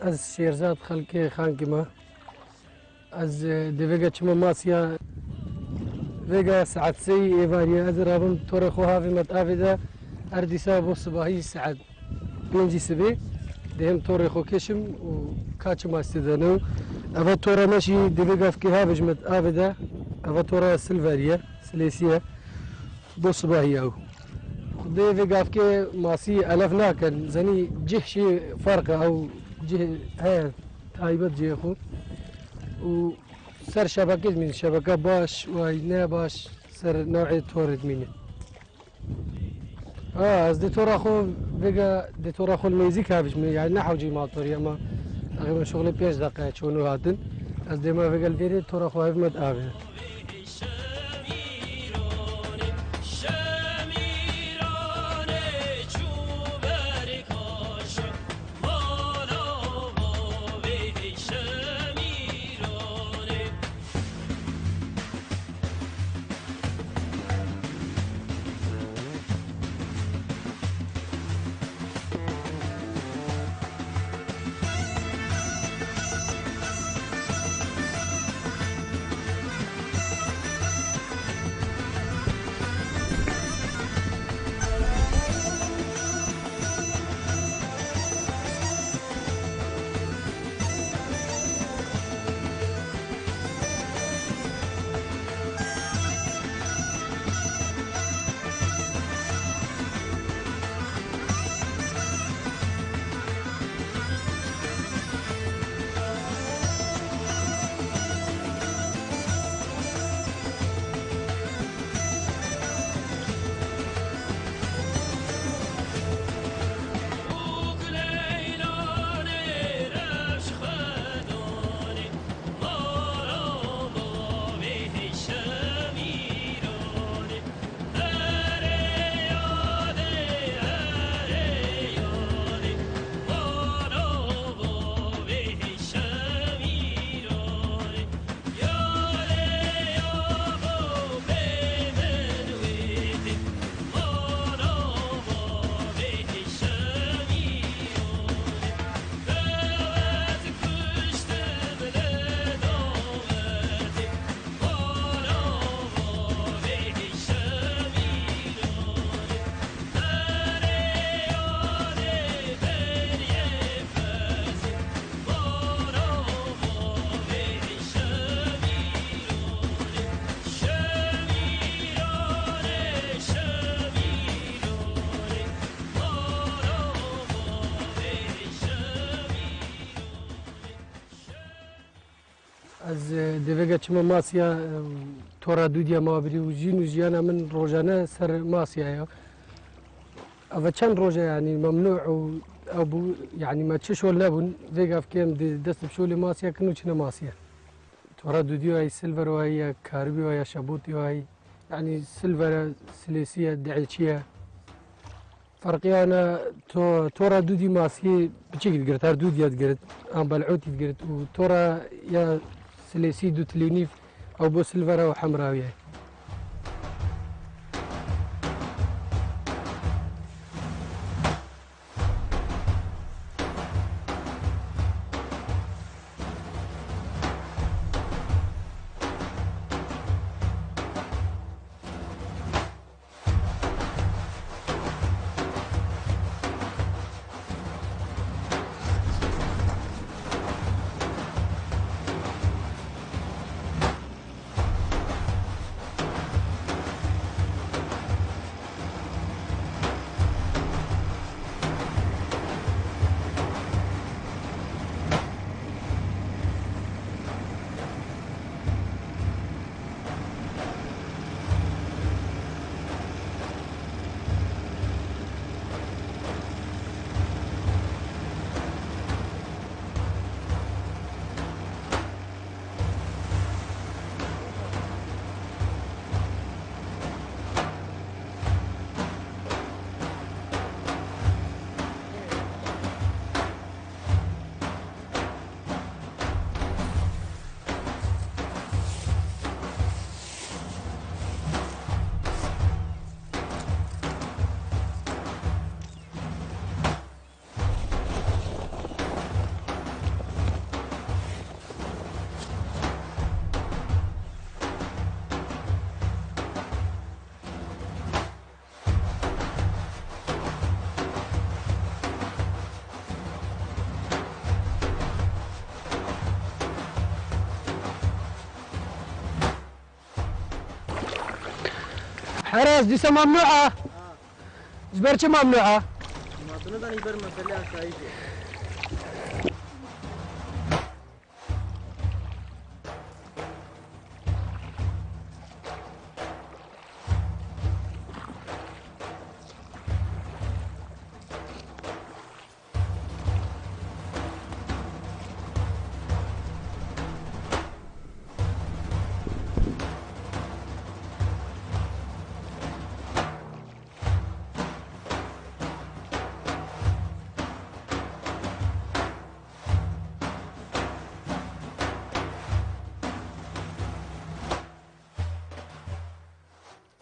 از شیرزاد خلک خانگی ما از دویگا چما ماسیا ویگا ساعت سی ایوانیا از رابم طور خواه مت آفیدا اردیسا بو صباحی ساعت 5 صبح دهم طور خو کشم و کاچ ما استدانو اول طور ماشي دویگا فکی ها بجمت آفیدا اول طور سلفاریا سلیسیا بو صباحی او خدي ويقف كي ماسي ألف ناكن زني جه شي فرقه أو جه هاي تايبت جه خو وسر شبكة من شبكة باش وينا باش سر نوعي تورد مني از دي تورا خو ويقا دي تورا خو الميزيك هافش يعني نحو جي ماطوري اما تقريبا شغلي 5 دقائق شونو هاتن از دي ما ويقا الفيري تورا خو هاف مد آفي از دویگا چما ماسیا تورا دودیا ما بری و جین و جیانا من روزانه سر ماسیا یا اول چند روزه يعني ممنوع او يعني ما تشش ولا بون فيجا في كام دست بشولي ماسيا كنو شنا ماسيا تورا دوديو هاي سيلفر وهي كاربي وهي شابوتي وهي يعني سيلفر سليسيا دعيشيا فرقي انا تورا دودي ماسي بتشيك تقرت هار دودي تقرت ام بلعوتي تقرت وتورا يا سليسي دو تلينيف او بو سيلفر او حمراوي حراس ديسا ممنوعة جبرتش ممنوعة ما تنظر يبر مسألة أسايش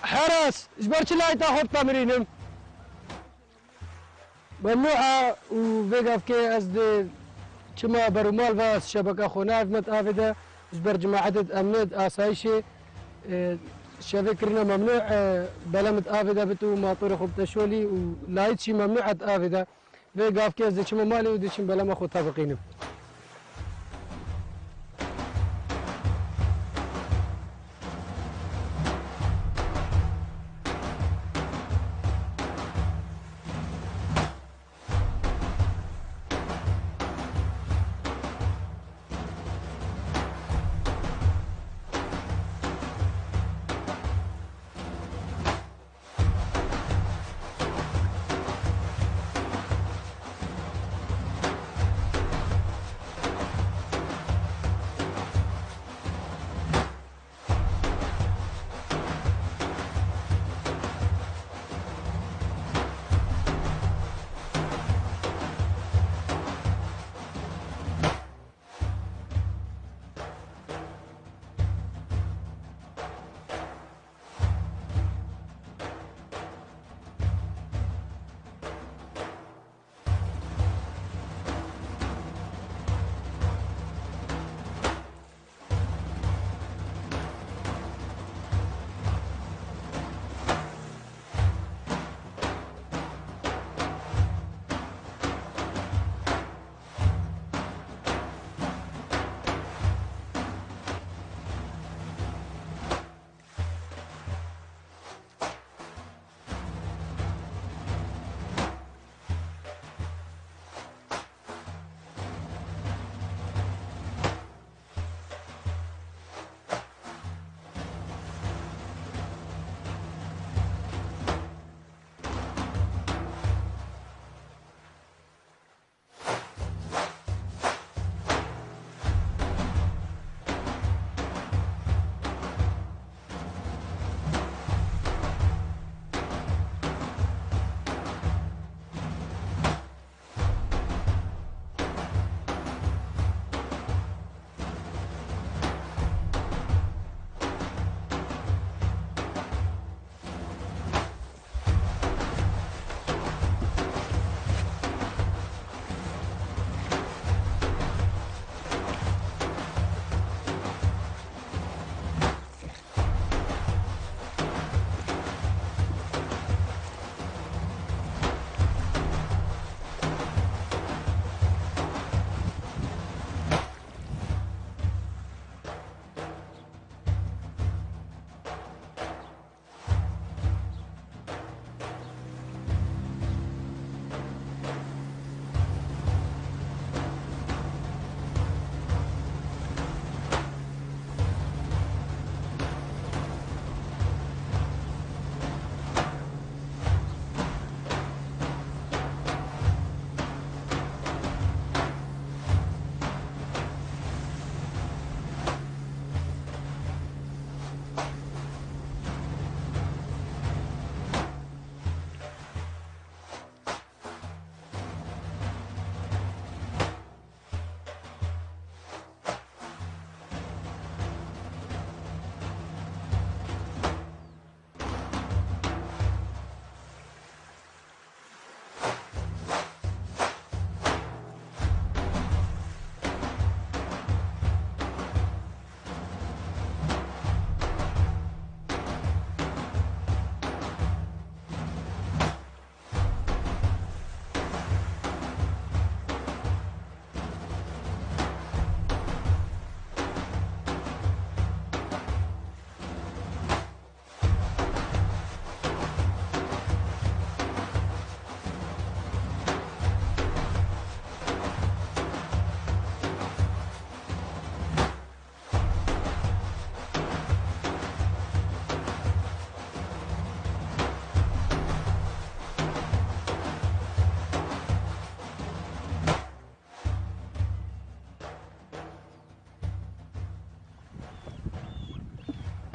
حراس جبرتش لا تاخذ تمرينهم ممنوعة وفيقف كي أزد كما برمال باس شبكة خناف مت آفدة جبر جماعة أمنت آسايشي شفكرنا ممنوع بلمت آفدة بتو ما طرق بتشولي ولايت شي ممنوعة آفدة فيقف كي أزد كما مالي ودي شي بلما خو طابقينهم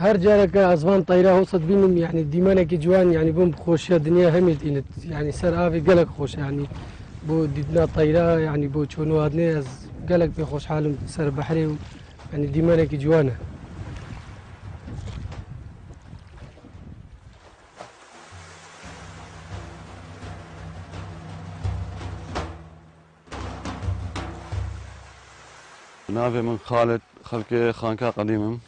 هر جارك أزمان طيرة وصلت بينهم يعني ديمانك جوان يعني بوم خوش الدنيا همت إنت يعني سر آفي قلق خوش يعني بو ديدنا طيرة يعني بو شونو هادني از قلق بخوش حالهم سر بحري يعني ديمانك جوانه. نافي من خالد خلقي خانكا قديمم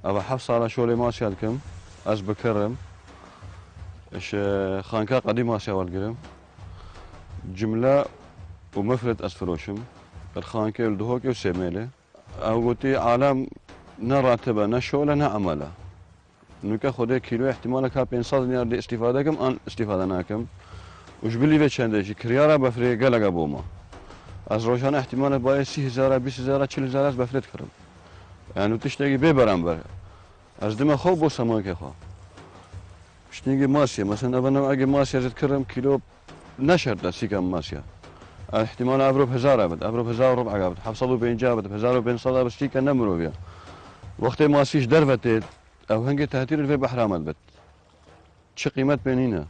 أبا حفص على شولي ماشي هالكم أز بكرم إيش خانكا قديم ماشي والقرم جملة ومفلت أسفروشم الخانكي والدهوكي وسيميلي أو قلتي عالم نراتبه نشوله نعمله نوكا خده كيلو احتمالك ها 500 دينار دي استفادة كم أن استفادة ناكم وش بلي في چندشي كريارة بفري قلق بوما از روشانه احتمال باید 30,000 20,000 40,000 از بفرد کردم یعنی تشتگی ببرم بر از دم خوب بو سماکه خو شتیگی ماسیه مثلا اول اگه ماسیه زد کردم کیلو نشرد سیکم ماسیه احتمال ابرو 1000 بد ابرو 1000 ربع بد 750 بد 1500 بد سیکا نمرو بیا وقت ماسیش درفتید او هنگی تهتیر في بحر آمد بد چه قیمت بینینه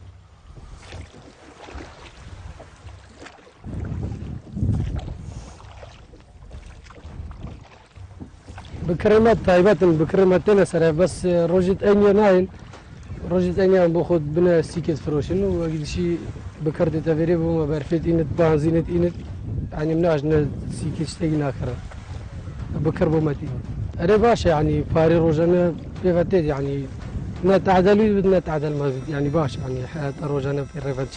بكرمات طيبات بكرماتنا سرا بس روجت انيا ناين روجت انيا باخذ بنا سيكت فروشن واقل شيء بكرت تفري وما بعرفت انت بنزينت انت يعني مناش سيكت شتينا اخر بكر بومتي انا باشا يعني فاري روجنا بفتيت يعني نتعدل بدنا نتعدل ما يعني باشا يعني حياة روجنا في الريفت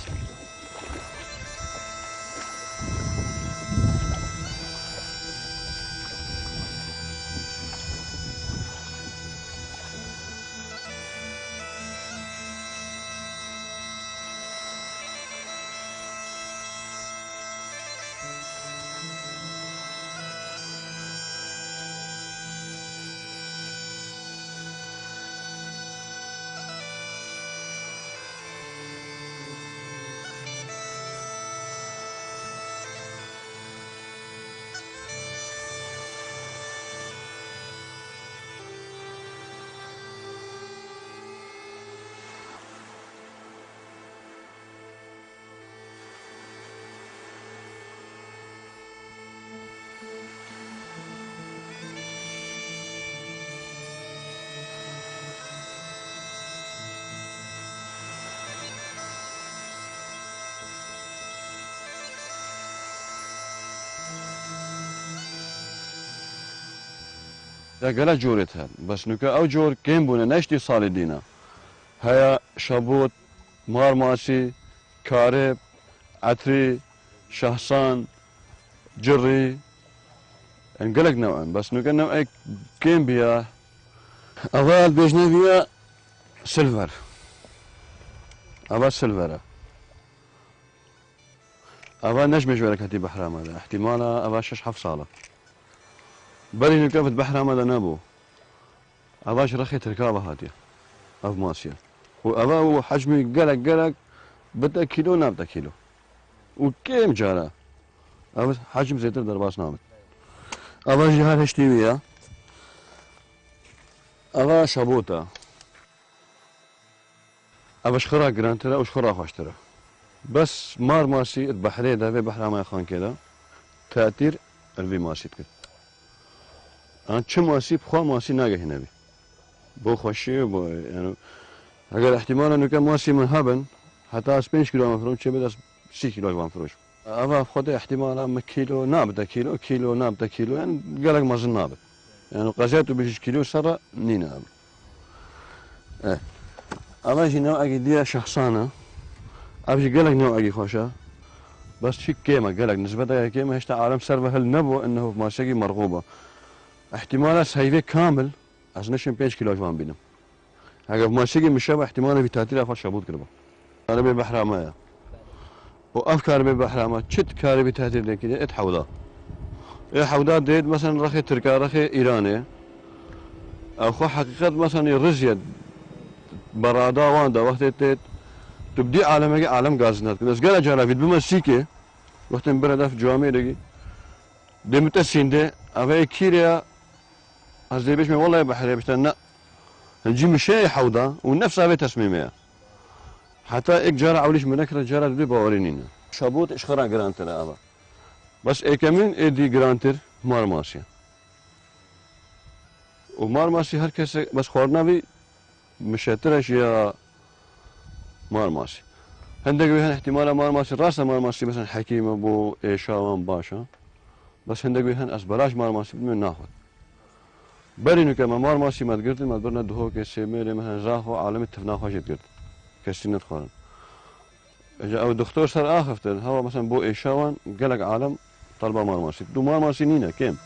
قال جورتها بس نوكا او جور كين بونا نشتي صالي دينا هيا شابوت مارماسي كارب عتري شهصان جري انقلق نوعا بس نوكا نوعا كين بيا اول بيجني بيا سيلفر اول سيلفر اول نجمش ولا كتي بحرام هذا احتمالا اول شش حف صاله بري نوكا في البحر هذا نابو أباش رخي تركابة هاتية أف ماسية وأبا هو حجمي قلق بدا كيلو نابدا كيلو وكيم جارة أبا حجم زيتر درباس نامت أبا جهال هشتيوية أبا شابوتا أبا شخرا قرانترا وشخرا خوشترا بس مار ماسي البحرية ده في بحر ما يخان كده تأثير الفي ماسي تكت أنا شو ماسي بخوا ماسي ناقة هنا بي بو خوشي بو يعني اگر احتمال انه كان ماسي من هبن حتى 5 كيلو مفروض شي بس 6 كيلو مفروض اما خد احتمال اما كيلو نابدا كيلو نابدا كيلو يعني قالك ما زن نابد يعني قزيته بيش كيلو سرا نينا ايه اما جي نوع دي شخصانه ابجي قالك نوع خوشا بس في كيما قالك نسبتها كيما هشتا عالم سربه هل نبو انه ماسي مرغوبه احتمال سهيفي كامل از نشون 5 كيلو جوان بينم اگر ماشي مشابه احتمال في تعطيل افر شابوت كربا انا ببحر مايا وافكار ببحر ما تشت كاري بتهديد كده اتحودا ايه حودات ديد مثلا رخي تركا رخي ايراني اخو حقيقه مثلا الرزيد برادا واندا وقت تيت تبدي عالم غازنات بس قال جرافيد بمسيكي وقت بردا في جوامع دقي دمت السنده ابي كيريا از بيش والله بحري بشتنا هنجي مشاي حوضة ونفسها في تصميمها حتى اك جارة عوليش منكرة جارة دي باورينينا شابوت اشخرا جرانتر ابا بس اكمن ادي جرانتر مارماسيا ومارماسي هر کس بس خورنا بي مشترش يا مارماسي هندق بيهن احتمال مارماسي راسا مارماسي مثلا حكيم ابو ايشاوان باشا بس هندق بيهن اسبلاش مارماسي من ناخذ برينو كما مارماسي ما تقدر ما تقدرنا دهو كسيميري مثلا زاهو عالم التفناخ واجد قدر كسينة خورن اجا او الدكتور صار اخفتر هو مثلا بو ايشاوان قالك عالم طلبه مارماسي دو مارماسي نينا كيم